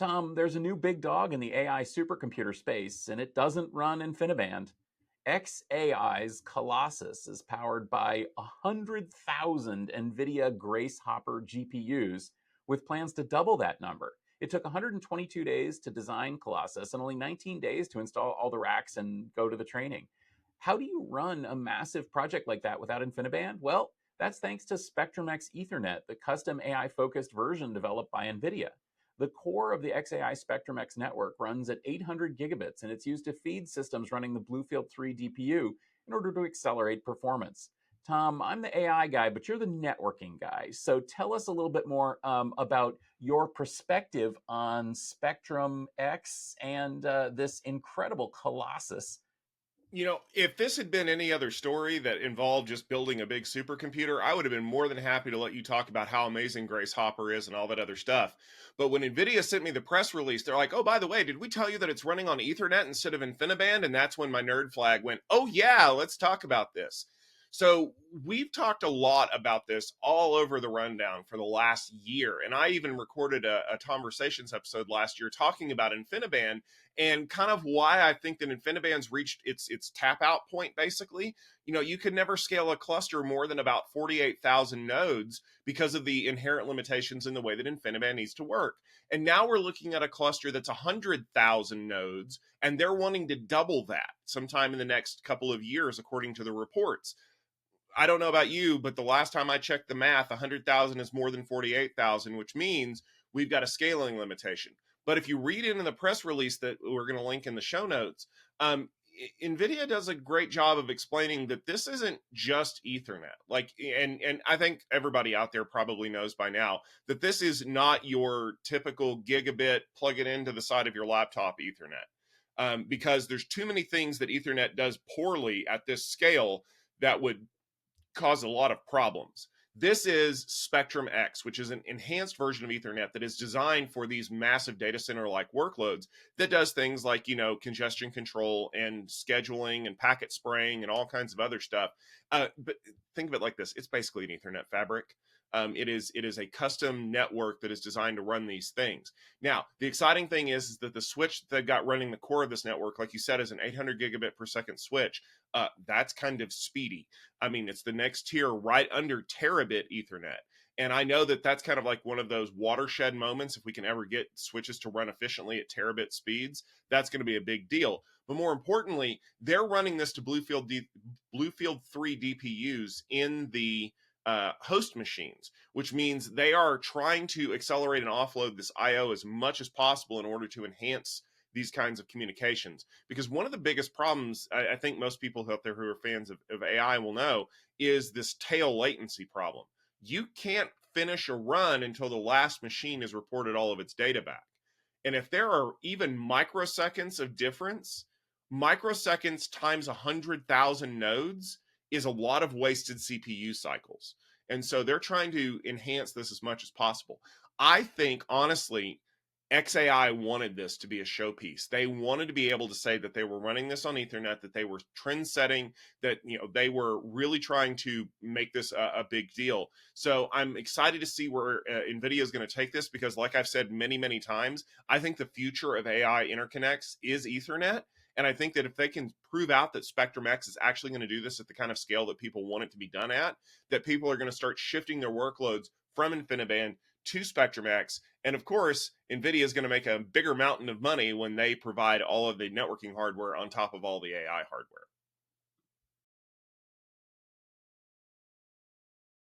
Tom, there's a new big dog in the AI supercomputer space, and it doesn't run InfiniBand. xAI's Colossus is powered by 100,000 NVIDIA Grace Hopper GPUs, with plans to double that number. It took 122 days to design Colossus and only 19 days to install all the racks and go to the training. How do you run a massive project like that without InfiniBand? Well, that's thanks to Spectrum-X Ethernet, the custom AI-focused version developed by NVIDIA. The core of the xAI Spectrum-X network runs at 800 gigabits, and it's used to feed systems running the Bluefield-3 DPU in order to accelerate performance. Tom, I'm the AI guy, but you're the networking guy. So tell us a little bit more about your perspective on Spectrum-X and this incredible Colossus. You know, if this had been any other story that involved just building a big supercomputer, I would have been more than happy to let you talk about how amazing Grace Hopper is and all that other stuff. But when NVIDIA sent me the press release, they're like, oh, by the way, did we tell you that it's running on Ethernet instead of InfiniBand? And that's when my nerd flag went, oh, yeah, let's talk about this. So we've talked a lot about this all over the rundown for the last year. And I even recorded a Conversations episode last year talking about InfiniBand and kind of why I think that InfiniBand's reached its tap out point, basically. You know, you could never scale a cluster more than about 48,000 nodes because of the inherent limitations in the way that InfiniBand needs to work. And now we're looking at a cluster that's 100,000 nodes, and they're wanting to double that sometime in the next couple of years, according to the reports. I don't know about you, but the last time I checked the math, 100,000 is more than 48,000, which means we've got a scaling limitation. But if you read into the press release that we're going to link in the show notes, NVIDIA does a great job of explaining that this isn't just Ethernet. And I think everybody out there probably knows by now that this is not your typical gigabit, plug it into the side of your laptop Ethernet. Because there's too many things that Ethernet does poorly at this scale that would cause a lot of problems. This is Spectrum-X, which is an enhanced version of Ethernet that is designed for these massive data center-like workloads that does things like, you know, congestion control and scheduling and packet spraying and all kinds of other stuff. But think of it like this. It's basically an Ethernet fabric. It is a custom network that is designed to run these things. Now, the exciting thing is that the switch that they've got running the core of this network, like you said, is an 800 gigabit per second switch. That's kind of speedy. I mean, it's the next tier right under terabit Ethernet. And I know that that's kind of like one of those watershed moments. If we can ever get switches to run efficiently at terabit speeds, that's going to be a big deal. But more importantly, they're running this to Bluefield-3 DPUs in the host machines, which means they are trying to accelerate and offload this IO as much as possible in order to enhance these kinds of communications. Because one of the biggest problems, I think most people out there who are fans of AI will know, is this tail latency problem. You can't finish a run until the last machine has reported all of its data back. And if there are even microseconds of difference, microseconds times 100,000 nodes is a lot of wasted CPU cycles. And so they're trying to enhance this as much as possible. I think, honestly, xAI wanted this to be a showpiece. They wanted to be able to say that they were running this on Ethernet, that they were trend setting, that, you know, they were really trying to make this a big deal. So I'm excited to see where NVIDIA is going to take this, because like I've said many, many times, I think the future of AI interconnects is Ethernet. And I think that if they can prove out that Spectrum-X is actually going to do this at the kind of scale that people want it to be done at, that people are going to start shifting their workloads from InfiniBand to Spectrum-X. And of course, NVIDIA is going to make a bigger mountain of money when they provide all of the networking hardware on top of all the AI hardware.